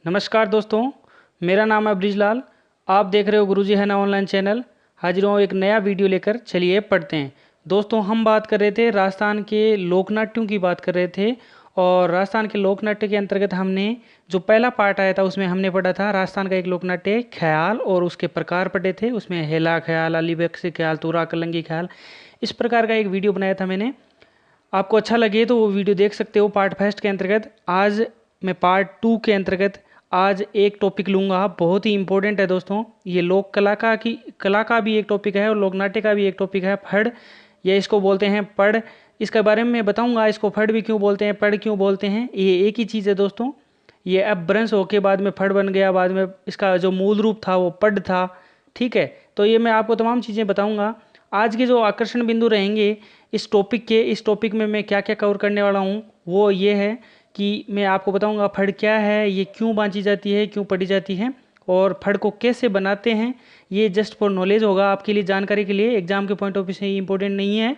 नमस्कार दोस्तों, मेरा नाम है ब्रिजलाल। आप देख रहे हो गुरुजी है ना ऑनलाइन चैनल। हाजिर हूँ एक नया वीडियो लेकर। चलिए पढ़ते हैं। दोस्तों, हम बात कर रहे थे राजस्थान के लोकनाट्यों की बात कर रहे थे। और राजस्थान के लोकनाट्य के अंतर्गत हमने जो पहला पार्ट आया था उसमें हमने पढ़ा था राजस्थान का एक लोकनाट्य ख्याल और उसके प्रकार पढ़े थे। उसमें हेला ख्याल, अली बख्शी ख्याल, तुरा कलंगी ख्याल, इस प्रकार का एक वीडियो बनाया था मैंने। आपको अच्छा लगे तो वो वीडियो देख सकते हो पार्ट फर्स्ट के अंतर्गत। आज मैं पार्ट टू के अंतर्गत आज एक टॉपिक लूँगा, बहुत ही इंपॉर्टेंट है दोस्तों। ये लोक कला का भी एक टॉपिक है और लोक नाट्य का भी एक टॉपिक है। फड़, या इसको बोलते हैं पढ़। इसके बारे में मैं बताऊंगा, इसको फड़ भी क्यों बोलते हैं, पढ़ क्यों बोलते हैं। ये एक ही चीज़ है दोस्तों। ये अपभ्रंश होके बाद में फड़ बन गया, बाद में इसका जो मूल रूप था वो पढ़ था। ठीक है, तो ये मैं आपको तमाम चीज़ें बताऊंगा। आज के जो आकर्षण बिंदु रहेंगे इस टॉपिक में मैं क्या क्या कवर करने वाला हूँ वो ये है कि मैं आपको बताऊंगा फड़ क्या है, ये क्यों बांची जाती है, क्यों पढ़ी जाती है, और फड़ को कैसे बनाते हैं। ये जस्ट फॉर नॉलेज होगा, आपके लिए जानकारी के लिए, एग्जाम के पॉइंट ऑफ व्यू से इंपॉर्टेंट नहीं है।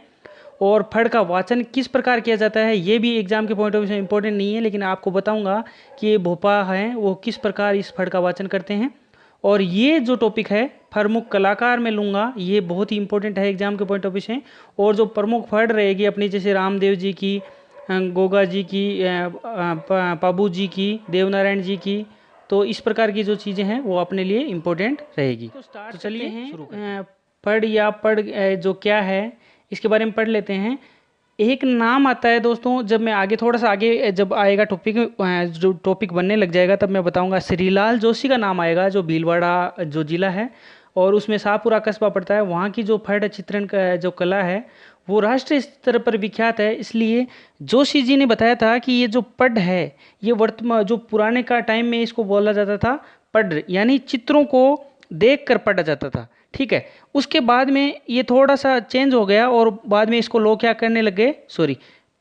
और फड़ का वाचन किस प्रकार किया जाता है ये भी एग्जाम के पॉइंट ऑफ व्यू से इंपॉर्टेंट नहीं है, लेकिन आपको बताऊंगा कि ये भोपा हैं वो किस प्रकार इस फड़ का वाचन करते हैं। और ये जो टॉपिक है प्रमुख कलाकार में लूँगा, ये बहुत ही इंपॉर्टेंट है एग्जाम के पॉइंट ऑफ व्यू से। और जो प्रमुख फड़ रहेगी अपनी, जैसे रामदेव जी की, गोगा जी की, पाबू जी की, देवनारायण जी की, तो इस प्रकार की जो चीज़ें हैं वो अपने लिए इम्पोर्टेंट रहेगी। तो चलिए पढ़ या पढ़ जो क्या है इसके बारे में पढ़ लेते हैं। एक नाम आता है दोस्तों, जब मैं आगे थोड़ा सा आगे जब आएगा टॉपिक, जो टॉपिक बनने लग जाएगा तब मैं बताऊंगा। श्रीलाल जोशी का नाम आएगा, जो भीलवाड़ा जो जिला है और उसमें शाहपुरा कस्बा पड़ता है। वहाँ की जो फड़ चित्रण का जो कला है वो राष्ट्रीय स्तर पर विख्यात है। इसलिए जोशी जी ने बताया था कि ये जो पढ़ है ये वर्तमान जो पुराने का टाइम में इसको बोला जाता था पढ़, यानी चित्रों को देख कर पढ़ा जाता था। ठीक है, उसके बाद में ये थोड़ा सा चेंज हो गया और बाद में इसको लोग क्या करने लगे, सॉरी,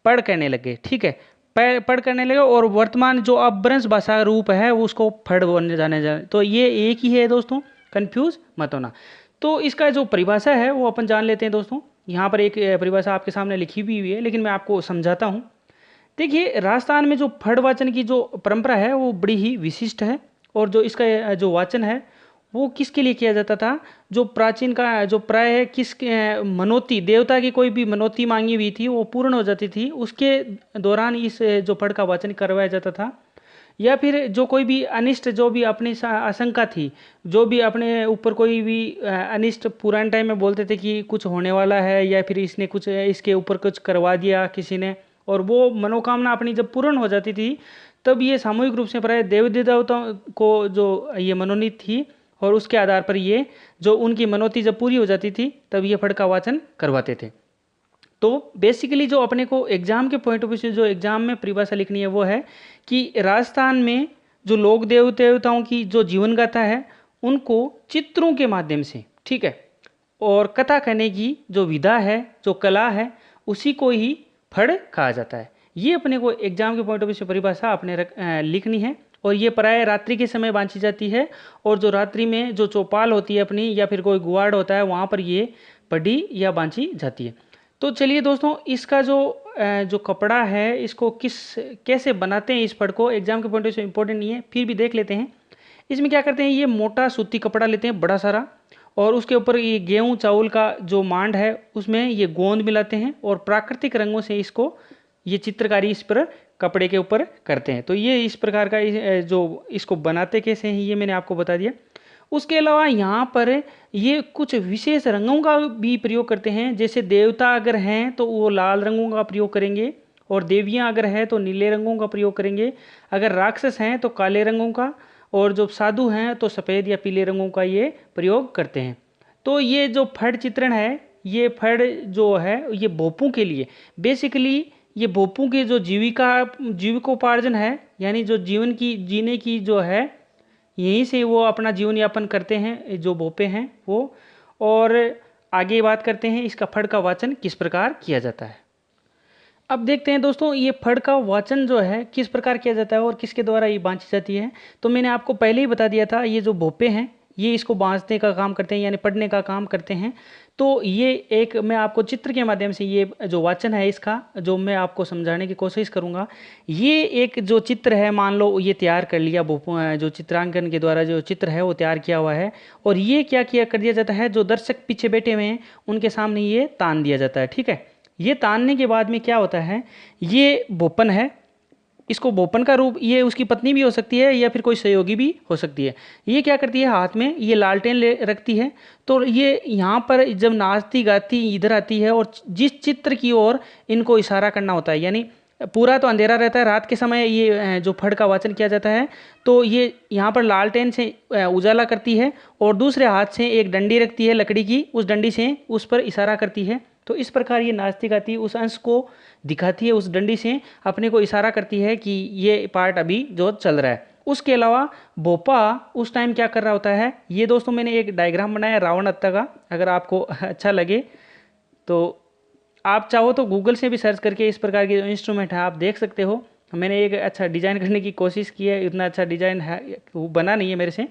पढ़ करने लगे। ठीक है, पढ़ करने लगे और वर्तमान जो अपभ्रंश भाषा रूप है वो उसको फड़ बोलने जाने तो ये एक ही है दोस्तों, कंफ्यूज मत होना। तो इसका जो परिभाषा है वो अपन जान लेते हैं दोस्तों। यहाँ पर एक परिभाषा आपके सामने लिखी भी हुई है, लेकिन मैं आपको समझाता हूँ। देखिए, राजस्थान में जो फड़ वाचन की जो परंपरा है वो बड़ी ही विशिष्ट है। और जो इसका जो वाचन है वो किसके लिए किया जाता था, जो प्राचीन का जो प्राय है किस मनोती देवता की कोई भी मनोती मांगी हुई थी वो पूर्ण हो जाती थी, उसके दौरान इस जो फड़ का वाचन करवाया जाता था। या फिर जो कोई भी अनिष्ट, जो भी अपनी आशंका थी, जो भी अपने ऊपर कोई भी अनिष्ट, पुराने टाइम में बोलते थे कि कुछ होने वाला है या फिर इसने कुछ इसके ऊपर कुछ करवा दिया किसी ने, और वो मनोकामना अपनी जब पूर्ण हो जाती थी तब ये सामूहिक रूप से प्राय देवी देवताओं को जो ये मनोनीत थी और उसके आधार पर ये जो उनकी मनोती जब पूरी हो जाती थी तब ये फड़ का वाचन करवाते थे। तो बेसिकली जो अपने को एग्जाम के पॉइंट ऑफ व्यू से जो एग्जाम में परिभाषा लिखनी है वो है कि राजस्थान में जो लोक देवताओं की जो जीवन गाथा है उनको चित्रों के माध्यम से, ठीक है, और कथा कहने की जो विधा है, जो कला है, उसी को ही फड़ कहा जाता है। ये अपने को एग्जाम के पॉइंट ऑफ व्यू से परिभाषा अपने लिखनी है। और ये प्राय रात्रि के समय बांची जाती है, और जो रात्रि में जो चौपाल होती है अपनी या फिर कोई गुआड़ होता है वहाँ पर ये पढ़ी या बांची जाती है। तो चलिए दोस्तों, इसका जो कपड़ा है इसको कैसे बनाते हैं, इस फड़ को एग्जाम के पॉइंट ऑफ से इंपॉर्टेंट नहीं है, फिर भी देख लेते हैं। इसमें क्या करते हैं, ये मोटा सूती कपड़ा लेते हैं बड़ा सारा, और उसके ऊपर ये गेहूं चावल का जो मांड है उसमें ये गोंद मिलाते हैं और प्राकृतिक रंगों से इसको ये चित्रकारी इस पर कपड़े के ऊपर करते हैं। तो ये इस प्रकार का जो इसको बनाते कैसे हैं ये मैंने आपको बता दिया। उसके अलावा यहाँ पर ये कुछ विशेष रंगों का भी प्रयोग करते हैं। जैसे देवता अगर हैं तो वो लाल रंगों का प्रयोग करेंगे, और देवियाँ अगर हैं तो नीले रंगों का प्रयोग करेंगे, अगर राक्षस हैं तो काले रंगों का, और जो साधु हैं तो सफ़ेद या पीले रंगों का ये प्रयोग करते हैं। तो ये जो फड़ चित्रण है, ये फड़ जो है ये भोपों के लिए बेसिकली, ये भोपों की जो जीविकोपार्जन है, यानी जो जीवन की जीने की जो है, यहीं से वो अपना जीवन यापन करते हैं जो भोपे हैं वो। और आगे बात करते हैं इसका फड़ का वाचन किस प्रकार किया जाता है। अब देखते हैं दोस्तों, ये फड़ का वाचन जो है किस प्रकार किया जाता है और किसके द्वारा ये बांची जाती है। तो मैंने आपको पहले ही बता दिया था, ये जो भोपे हैं ये इसको बाँधने का काम करते हैं, यानी पढ़ने का काम करते हैं। तो ये एक मैं आपको चित्र के माध्यम से ये जो वाचन है इसका जो मैं आपको समझाने की कोशिश करूँगा। ये एक जो चित्र है, मान लो ये तैयार कर लिया, जो चित्रांकन के द्वारा जो चित्र है वो तैयार किया हुआ है, और ये क्या किया कर दिया जाता है, जो दर्शक पीछे बैठे हुए हैं उनके सामने ये तान दिया जाता है। ठीक है, ये तानने के बाद में क्या होता है, ये बोपन है, इसको बोपन का रूप, ये उसकी पत्नी भी हो सकती है या फिर कोई सहयोगी भी हो सकती है। ये क्या करती है, हाथ में ये लालटेन ले रखती है, तो ये यहाँ पर जब नाचती गाती इधर आती है और जिस चित्र की ओर इनको इशारा करना होता है, यानी पूरा तो अंधेरा रहता है रात के समय, ये जो फड़ का वाचन किया जाता है, तो ये यहाँ पर लालटेन से उजाला करती है और दूसरे हाथ से एक डंडी रखती है लकड़ी की, उस डंडी से उस पर इशारा करती है। तो इस प्रकार ये नाचती गाती उस अंश को दिखाती है, उस डंडी से अपने को इशारा करती है कि ये पार्ट अभी जो चल रहा है। उसके अलावा भोपा उस टाइम क्या कर रहा होता है, ये दोस्तों मैंने एक डायग्राम बनाया रावण हत्या का, अगर आपको अच्छा लगे तो आप चाहो तो गूगल से भी सर्च करके इस प्रकार के जो इंस्ट्रूमेंट है आप देख सकते हो। मैंने एक अच्छा डिज़ाइन करने की कोशिश की है, इतना अच्छा डिज़ाइन है वो बना नहीं है मेरे से।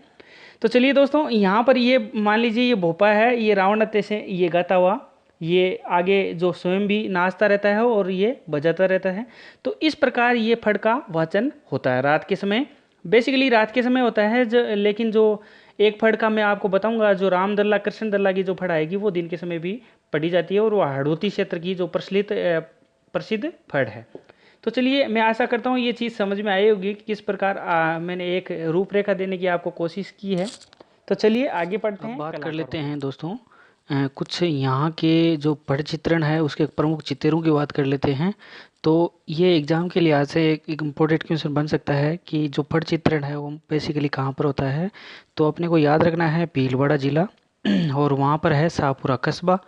तो चलिए दोस्तों, यहाँ पर ये मान लीजिए ये भोपा है, ये रावण हत्या से ये गाता हुआ ये आगे जो स्वयं भी नाचता रहता है और ये बजाता रहता है। तो इस प्रकार ये फड़ का वाचन होता है रात के समय, बेसिकली रात के समय होता है। लेकिन जो एक फड़ का मैं आपको बताऊंगा, जो राम दल्ला कृष्ण दल्ला की जो फड़ आएगी वो दिन के समय भी पढ़ी जाती है, और वो हड़ौती क्षेत्र की जो प्रसिद्ध फड़ है। तो चलिए, मैं आशा करता हूँ ये चीज़ समझ में आई होगी कि किस प्रकार मैंने एक रूपरेखा देने की आपको कोशिश की है। तो चलिए आगे बढ़ते हैं, बात कर लेते हैं दोस्तों कुछ यहाँ के जो पट चित्रण है उसके प्रमुख चित्रों की बात कर लेते हैं। तो ये एग्ज़ाम के लिहाज से एक इम्पोर्टेंट क्वेश्चन बन सकता है कि जो पट चित्रण है वो बेसिकली कहाँ पर होता है। तो अपने को याद रखना है भीलवाड़ा जिला और वहाँ पर है शाहपुरा कस्बा,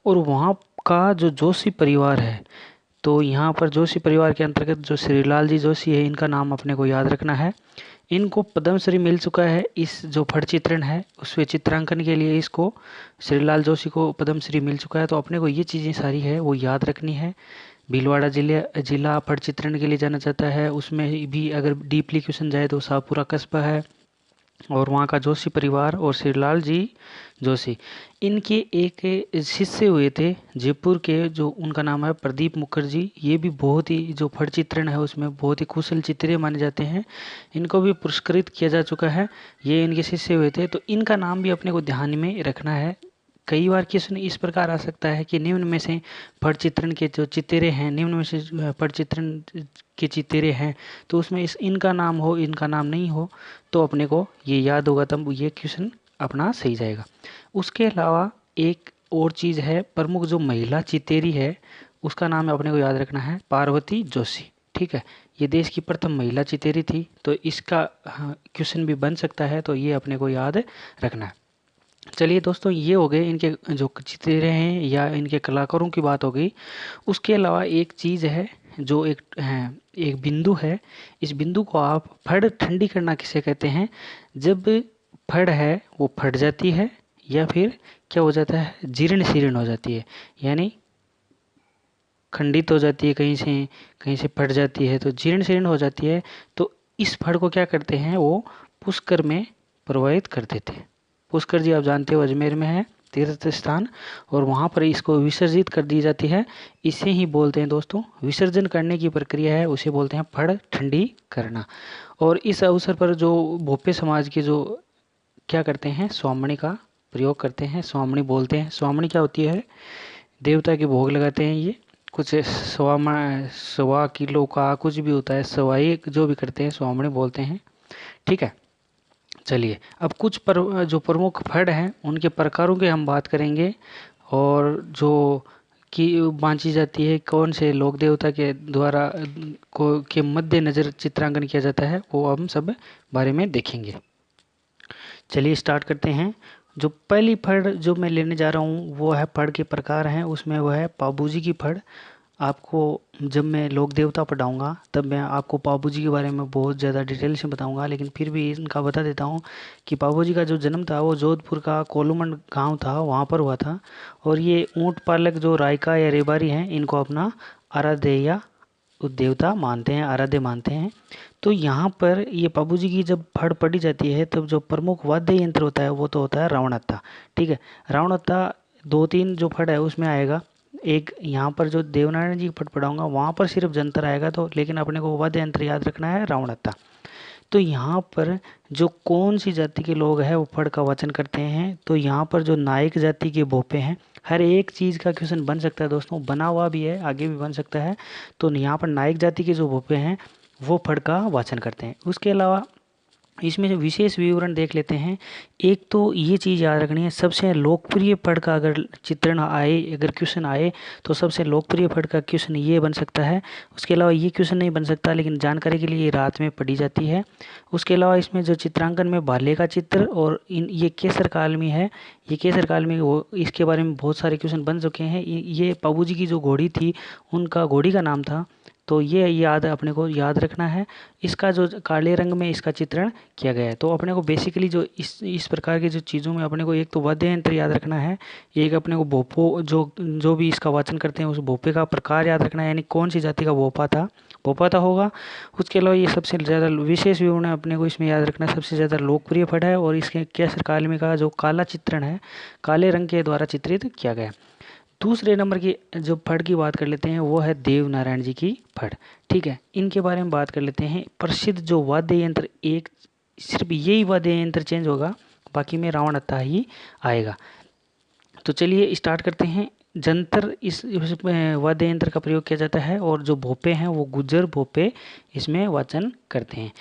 और वहाँ का जो जोशी परिवार है, तो यहाँ पर जोशी परिवार के अंतर्गत जो श्रीलाल जी जोशी है इनका नाम अपने को याद रखना है। इनको पद्मश्री मिल चुका है, इस जो फड़ चित्रण है उसमें चित्रांकन के लिए इसको श्रीलाल जोशी को पद्मश्री मिल चुका है। तो अपने को ये चीज़ें सारी है वो याद रखनी है। भीलवाड़ा जिला फड़ चित्रण के लिए जाना जाता है, उसमें भी अगर डीपली क्वेश्चन जाए तो शाहपुरा कस्बा है और वहाँ का जोशी परिवार और श्रीलाल जी जोशी, इनके एक शिष्य हुए थे जयपुर के, जो उनका नाम है प्रदीप मुखर्जी। ये भी बहुत ही जो फड़ चित्रण है उसमें बहुत ही कुशल चित्रे माने जाते हैं, इनको भी पुरस्कृत किया जा चुका है। ये इनके शिष्य हुए थे, तो इनका नाम भी अपने को ध्यान में रखना है। कई बार क्वेश्चन इस प्रकार आ सकता है कि निम्न में से फड़ चित्रण के जो चित्रे हैं, निम्न में से फड़ चित्रण के चित्रे हैं, तो उसमें इनका नाम हो इनका नाम नहीं हो, तो अपने को ये याद होगा, तब ये क्वेश्चन अपना सही जाएगा। उसके अलावा एक और चीज़ है, प्रमुख जो महिला चितेरी है उसका नाम अपने को याद रखना है पार्वती जोशी। ठीक है, ये देश की प्रथम महिला चितेरी थी, तो इसका क्वेश्चन भी बन सकता है, तो ये अपने को याद रखना है। चलिए दोस्तों, ये हो गए इनके जो चित्रे हैं या इनके कलाकारों की बात हो गई। उसके अलावा एक चीज़ है जो एक बिंदु है, इस बिंदु को आप फड़ ठंडी करना किसे कहते हैं। जब फड़ है वो फट जाती है या फिर क्या हो जाता है, जीर्ण शीर्ण हो जाती है, यानी खंडित हो जाती है, कहीं से फट जाती है तो जीर्ण शीर्ण हो जाती है। तो इस फड़ को क्या करते हैं, वो पुष्कर में प्रवाहित कर देते हैं। पुष्कर जी आप जानते हो अजमेर में है तीर्थ स्थान, और वहाँ पर इसको विसर्जित कर दी जाती है। इसे ही बोलते हैं दोस्तों, विसर्जन करने की प्रक्रिया है उसे बोलते हैं फड़ ठंडी करना। और इस अवसर पर जो भोपे समाज के जो क्या करते हैं, स्वामणी का प्रयोग करते हैं, स्वामणी बोलते हैं। स्वामणी क्या होती है, देवता के भोग लगाते हैं, ये कुछ 1.25 किलो का कुछ भी होता है, सवाई जो भी करते हैं स्वामणी बोलते हैं। ठीक है, चलिए अब कुछ जो प्रमुख फड़ हैं उनके प्रकारों की हम बात करेंगे, और जो कि बांची जाती है कौन से लोक देवता के द्वारा के मध्य नज़र चित्रांकन किया जाता है, वो हम सब बारे में देखेंगे। चलिए स्टार्ट करते हैं। जो पहली फड़ जो मैं लेने जा रहा हूँ वो है, फड़ के प्रकार हैं उसमें वो है पाबूजी की फड़। आपको जब मैं लोक देवता पढ़ाऊँगा तब मैं आपको पाबू जी के बारे में बहुत ज़्यादा डिटेल से बताऊँगा, लेकिन फिर भी इनका बता देता हूँ कि पाबू जी का जो जन्म था वो जोधपुर का कोलूमंड गांव था, वहाँ पर हुआ था। और ये ऊँट पालक जो रायका या रेबारी हैं इनको अपना आराध्य या देवता मानते हैं, आराध्य मानते हैं। तो यहाँ पर ये पाबू जी की जब फड़ पड़ी जाती है तब जो प्रमुख वाद्य यंत्र होता है वो तो होता है रावणत्ता। ठीक है, रावणत्ता दो तीन जो फड़ है उसमें आएगा। एक यहाँ पर जो देवनारायण जी की फड़ पढ़ाऊंगा वहाँ पर सिर्फ जंतर आएगा, तो लेकिन अपने को वाद्य यंत्र याद रखना है रावणत्ता। तो यहाँ पर जो कौन सी जाति के लोग हैं वो फड़ का वाचन करते हैं, तो यहाँ पर जो नायक जाति के भोपे हैं, हर एक चीज़ का क्वेश्चन बन सकता है दोस्तों, बना हुआ भी है, आगे भी बन सकता है। तो यहाँ पर नायक जाति के जो भोपे हैं वो फड़ का वाचन करते हैं। उसके अलावा इसमें जो विशेष विवरण देख लेते हैं। एक तो ये चीज़ याद रखनी है, सबसे लोकप्रिय फड़ का अगर चित्रण आए, अगर क्वेश्चन आए तो सबसे लोकप्रिय फड़ का क्वेश्चन ये बन सकता है। उसके अलावा ये क्वेश्चन नहीं बन सकता, लेकिन जानकारी के लिए ये रात में पढ़ी जाती है। उसके अलावा इसमें जो चित्रांकन में भाले का चित्र और इन ये केसर काल में है, ये केसर काल में वो इसके बारे में बहुत सारे क्वेश्चन बन चुके हैं। ये पाबू जी की जो घोड़ी थी उनका घोड़ी का नाम था, तो ये याद अपने को याद रखना है। इसका जो काले रंग में इसका चित्रण किया गया है। तो अपने को बेसिकली जो इस प्रकार की जो चीज़ों में अपने को एक तो वाद्य यंत्र याद रखना है, एक अपने को भोपो जो जो भी इसका वाचन करते हैं उस भोपे का प्रकार याद रखना है, यानी कौन सी जाति का भोपा था होगा। उसके अलावा ये सबसे ज़्यादा विशेष विवरण अपने को इसमें याद रखना है, सबसे ज़्यादा लोकप्रिय फड़ है और इसके केसर काल में का जो काला चित्रण है, काले रंग के द्वारा चित्रित किया गया है। दूसरे नंबर की जो फड़ की बात कर लेते हैं वो है देव नारायण जी की फड़। ठीक है, इनके बारे में बात कर लेते हैं। प्रसिद्ध जो वाद्य यंत्र, एक सिर्फ यही वाद्य यंत्र चेंज होगा, बाकी में रावणत्ता ही आएगा। तो चलिए स्टार्ट करते हैं। जंतर इस वाद्य यंत्र का प्रयोग किया जाता है और जो भोपे हैं वो गुज्जर भोपे इसमें वाचन करते हैं।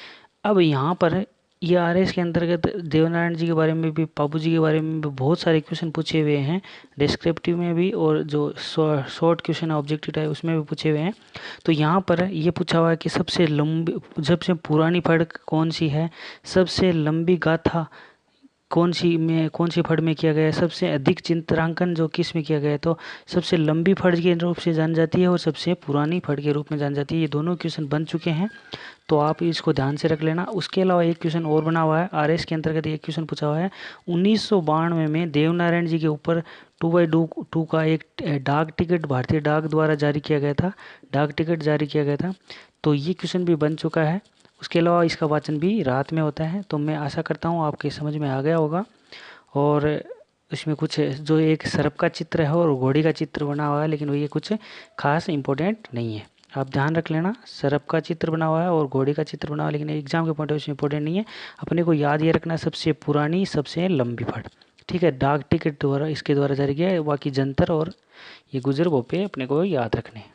अब यहाँ पर ये आरएस के अंतर्गत देवनारायण जी के बारे में भी, पाबू जी के बारे में भी बहुत सारे क्वेश्चन पूछे हुए हैं, डिस्क्रिप्टिव में भी और जो शॉर्ट क्वेश्चन ऑब्जेक्टिव है उसमें भी पूछे हुए हैं। तो यहाँ पर ये पूछा हुआ है कि सबसे लंबी, सबसे पुरानी फड़ कौन सी है, सबसे लंबी गाथा कौन सी फड़ में किया गया है, सबसे अधिक चित्रांकन जो किस में किया गया है। तो सबसे लंबी फड़ के रूप से जान जाती है और सबसे पुरानी फड़ के रूप में जान जाती है। ये दोनों क्वेश्चन बन चुके हैं, तो आप इसको ध्यान से रख लेना। उसके अलावा एक क्वेश्चन और बना हुआ है आरएस के अंतर्गत, एक क्वेश्चन पूछा हुआ है 1992 में देवनारायण जी के ऊपर 2/2 का एक डाक टिकट भारतीय डाक द्वारा जारी किया गया था, डाक टिकट जारी किया गया था। तो ये क्वेश्चन भी बन चुका है। उसके अलावा इसका वाचन भी रात में होता है। तो मैं आशा करता हूँ आपके समझ में आ गया होगा। और इसमें कुछ जो एक सर्प का चित्र है और घोड़ी का चित्र बना हुआ है, लेकिन ये कुछ खास इंपॉर्टेंट नहीं है, आप ध्यान रख लेना। सर्प का चित्र बना हुआ है और घोड़ी का चित्र बना हुआ है, लेकिन एग्जाम के पॉइंट ऑफ व्यू से इंपॉर्टेंट नहीं है। अपने को याद ये रखना सबसे पुरानी सबसे लंबी फड़। ठीक है, डाक टिकट द्वारा इसके द्वारा जारी किया है, बाकी जंतर और ये गुजर भोपे अपने को याद रखने हैं।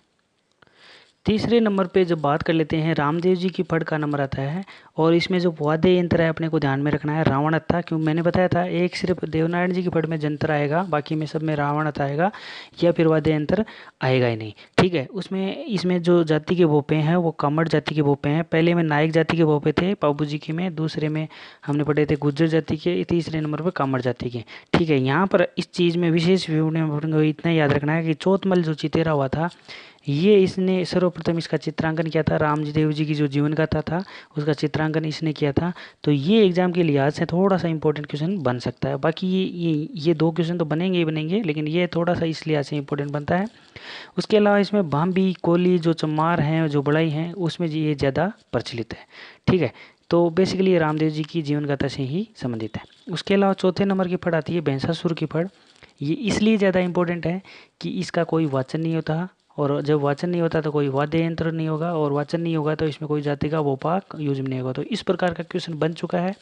तीसरे नंबर पे जब बात कर लेते हैं, रामदेव जी की फड़ का नंबर आता है और इसमें जो वाद्य यंत्र है अपने को ध्यान में रखना है रावणत्था। क्यों मैंने बताया था एक सिर्फ देवनारायण जी की फड़ में जंतर आएगा, बाकी में सब में रावणत्था आएगा या फिर वाद्य यंत्र आएगा ही नहीं। ठीक है, उसमें इसमें जो जाति के भोपे हैं वो कामड़ जाति के भोपे हैं। पहले में नायक जाति के भोपे थे पाबू जी की में, दूसरे में हमने पढ़े थे गुज्जर जाति के, तीसरे नंबर पर कामड़ जाति के। ठीक है, यहाँ पर इस चीज़ में विशेष विवरण इतना याद रखना है कि चौथमल जो चितेरा हुआ था, ये इसने सर्वप्रथम इसका चित्रांकन किया था। राम जी देव जी की जो जीवन गाथा था उसका चित्रांकन इसने किया था। तो ये एग्जाम के लिहाज से थोड़ा सा इंपॉर्टेंट क्वेश्चन बन सकता है। बाकी ये दो क्वेश्चन तो बनेंगे ही बनेंगे, लेकिन ये थोड़ा सा इस लिहाज से इंपॉर्टेंट बनता है। उसके अलावा इसमें भांबी कोली जो चमार हैं जो बड़ाई हैं उसमें ये ज़्यादा प्रचलित है। ठीक है, तो बेसिकली ये रामदेव जी की जीवन गाथा से ही संबंधित है। उसके अलावा चौथे नंबर की फड़ आती है भैंसासुर की फड़। ये इसलिए ज़्यादा इंपॉर्टेंट है कि इसका कोई वाचन नहीं होता, और जब वाचन नहीं होता तो कोई वाद्य यंत्र नहीं होगा, और वाचन नहीं होगा तो इसमें कोई जाति का भोपा यूज नहीं होगा। तो इस प्रकार का क्वेश्चन बन चुका है,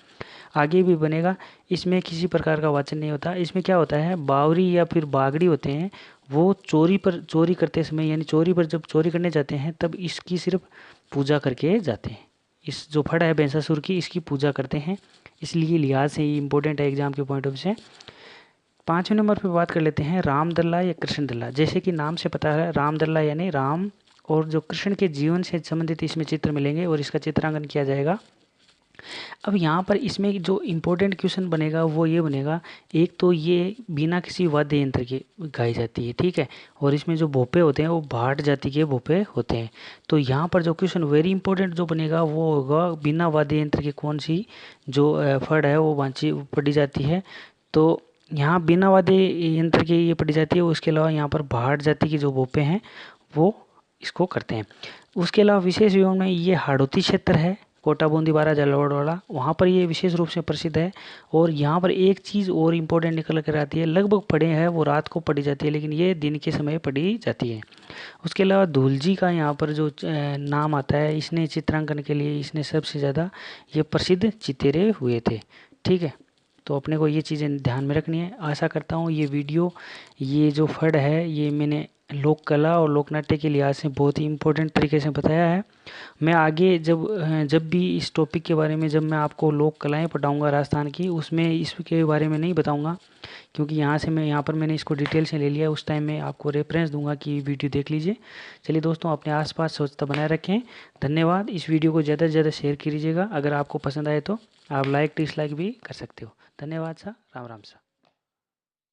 आगे भी बनेगा। इसमें किसी प्रकार का वाचन नहीं होता। इसमें क्या होता है, बावरी या फिर बागड़ी होते हैं, वो चोरी करते समय, यानी चोरी पर जब चोरी करने जाते हैं तब इसकी सिर्फ पूजा करके जाते हैं। इस जो फड़ है भैंसासुर की, इसकी पूजा करते हैं, इसलिए लिहाज से ये इंपॉर्टेंट है एग्जाम के पॉइंट ऑफ व्यू से। पाँचवें नंबर पे बात कर लेते हैं रामदल्ला या कृष्ण दल्ला। जैसे कि नाम से पता है रामदल्ला यानी राम और जो कृष्ण के जीवन से संबंधित इसमें चित्र मिलेंगे और इसका चित्रांकन किया जाएगा। अब यहाँ पर इसमें जो इम्पोर्टेंट क्वेश्चन बनेगा वो ये बनेगा, एक तो ये बिना किसी वाद्य यंत्र के गाई जाती है। ठीक है, और इसमें जो भोपे होते हैं वो भाट जाति के भोपे होते हैं। तो यहाँ पर जो क्वेश्चन वेरी इंपॉर्टेंट जो बनेगा वो होगा बिना वाद्य यंत्र के कौन सी जो फड़ है वो वांची पढ़ी जाती है। तो यहाँ बिना वाद्य यंत्र के ये पढ़ी जाती है। उसके अलावा यहाँ पर भाट जाति के जो भोपे हैं वो इसको करते हैं। उसके अलावा विशेष विवरण में ये हाड़ौती क्षेत्र है, कोटा बूंदी बारा जलवाड़ा, वहाँ पर ये विशेष रूप से प्रसिद्ध है। और यहाँ पर एक चीज़ और इम्पोर्टेंट निकल कर आती है, लगभग पढ़े हैं वो रात को पढ़ी जाती है, लेकिन ये दिन के समय पढ़ी जाती है। उसके अलावा धूलजी का यहाँ पर जो नाम आता है, इसने चित्रांकन के लिए इसने सबसे ज़्यादा ये प्रसिद्ध चितेरे हुए थे। ठीक है, तो अपने को ये चीज़ें ध्यान में रखनी है। आशा करता हूँ ये वीडियो, ये जो फड़ है, ये मैंने लोक कला और लोक नाट्य के लिहाज से बहुत ही इम्पोर्टेंट तरीके से बताया है। मैं आगे जब भी इस टॉपिक के बारे में, जब मैं आपको लोक कलाएं पढ़ाऊँगा राजस्थान की, उसमें इसके बारे में नहीं बताऊँगा, क्योंकि यहाँ पर मैंने इसको डिटेल से ले लिया। उस टाइम मैं आपको रेफरेंस दूंगा कि वीडियो देख लीजिए। चलिए दोस्तों, अपने आसपास स्वच्छता बनाए रखें। धन्यवाद। इस वीडियो को ज़्यादा से ज़्यादा शेयर कीजिएगा। अगर आपको पसंद आए तो आप लाइक डिसलाइक भी कर सकते हो। धन्यवाद सा, राम राम सा।